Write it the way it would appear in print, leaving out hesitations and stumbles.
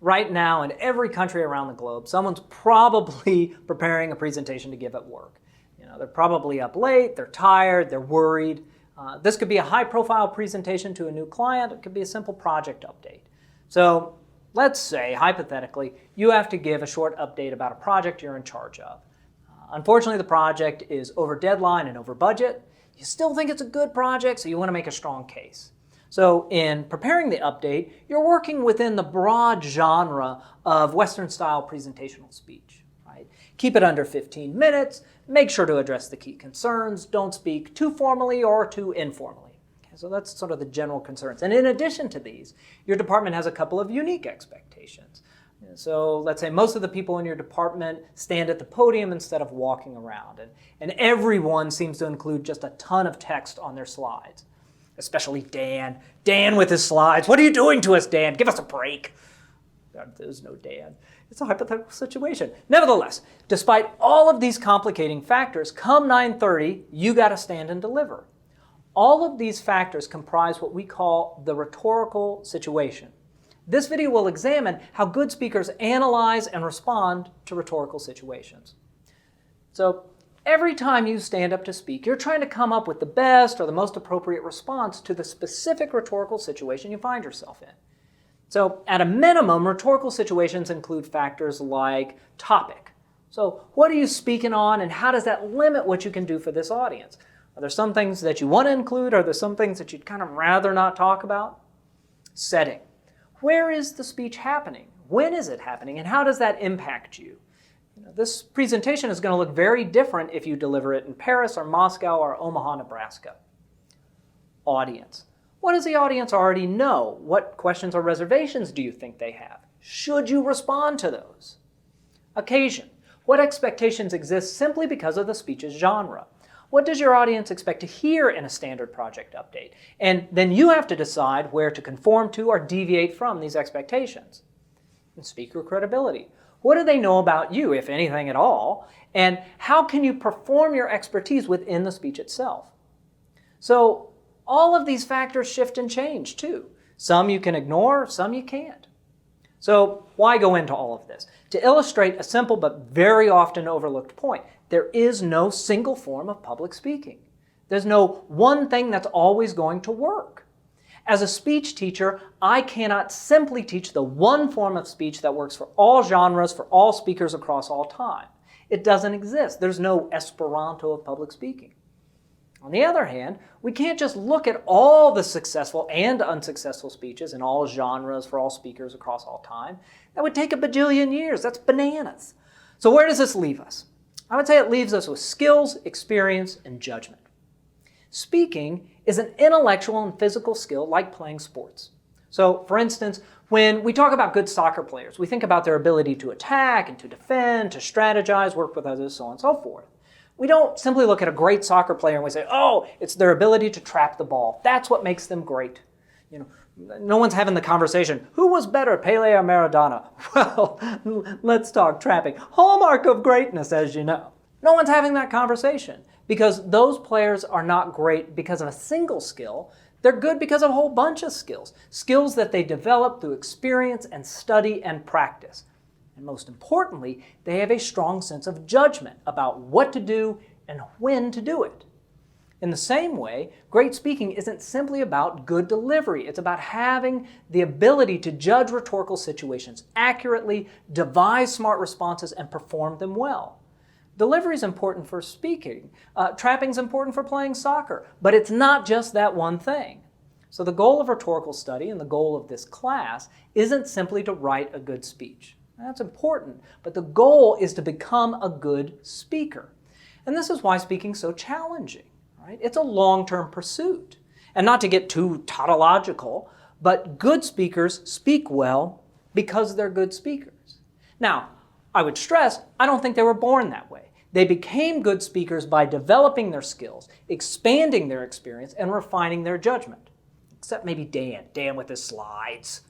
right now in every country around the globe, someone's probably preparing a presentation to give at work. They're probably up late, they're tired, they're worried. This could be a high-profile presentation to a new client. It could be a simple project update. So let's say, hypothetically, you have to give a short update about a project you're in charge of. Unfortunately, the project is over deadline and over budget. You still think it's a good project, so you want to make a strong case. So in preparing the update, you're working within the broad genre of Western-style presentational speech. Right? Keep it under 15 minutes. Make sure to address the key concerns. Don't speak too formally or too informally. Okay, so that's sort of the general concerns. And in addition to these, your department has a couple of unique expectations. So let's say most of the people in your department stand at the podium instead of walking around. And everyone seems to include just a ton of text on their slides. Especially Dan. Dan with his slides. What are you doing to us, Dan? Give us a break. There's no Dan. It's a hypothetical situation. Nevertheless, despite all of these complicating factors, come 9:30, you got to stand and deliver. All of these factors comprise what we call the rhetorical situation. This video will examine how good speakers analyze and respond to rhetorical situations. So every time you stand up to speak, you're trying to come up with the best or the most appropriate response to the specific rhetorical situation you find yourself in. So at a minimum, rhetorical situations include factors like topic. So what are you speaking on and how does that limit what you can do for this audience? Are there some things that you want to include? Are there some things that you'd kind of rather not talk about? Setting. Where is the speech happening? When is it happening? And how does that impact you? This presentation is going to look very different if you deliver it in Paris or Moscow or Omaha, Nebraska. Audience. What does the audience already know? What questions or reservations do you think they have? Should you respond to those? Occasion. What expectations exist simply because of the speech's genre? What does your audience expect to hear in a standard project update? And then you have to decide where to conform to or deviate from these expectations. And speaker credibility. What do they know about you, if anything at all? And how can you perform your expertise within the speech itself? So all of these factors shift and change too. Some you can ignore, some you can't. So why go into all of this? To illustrate a simple but very often overlooked point, there is no single form of public speaking. There's no one thing that's always going to work. As a speech teacher, I cannot simply teach the one form of speech that works for all genres, for all speakers across all time. It doesn't exist. There's no Esperanto of public speaking. On the other hand, we can't just look at all the successful and unsuccessful speeches in all genres for all speakers across all time. That would take a bajillion years. That's bananas. So where does this leave us? I would say it leaves us with skills, experience, and judgment. Speaking is an intellectual and physical skill like playing sports. So, for instance, when we talk about good soccer players, we think about their ability to attack and to defend, to strategize, work with others, so on and so forth. We don't simply look at a great soccer player and we say, oh, it's their ability to trap the ball. That's what makes them great. No one's having the conversation, who was better, Pele or Maradona? Well, let's talk trapping. Hallmark of greatness, as you know. No one's having that conversation because those players are not great because of a single skill. They're good because of a whole bunch of skills. Skills that they develop through experience and study and practice. And most importantly, they have a strong sense of judgment about what to do and when to do it. In the same way, great speaking isn't simply about good delivery. It's about having the ability to judge rhetorical situations accurately, devise smart responses, and perform them well. Delivery is important for speaking. Trapping is important for playing soccer. But it's not just that one thing. So the goal of rhetorical study and the goal of this class isn't simply to write a good speech. That's important, but the goal is to become a good speaker. And this is why speaking is so challenging. Right? It's a long-term pursuit. And not to get too tautological, but good speakers speak well because they're good speakers. Now, I would stress, I don't think they were born that way. They became good speakers by developing their skills, expanding their experience, and refining their judgment. Except maybe Dan with his slides.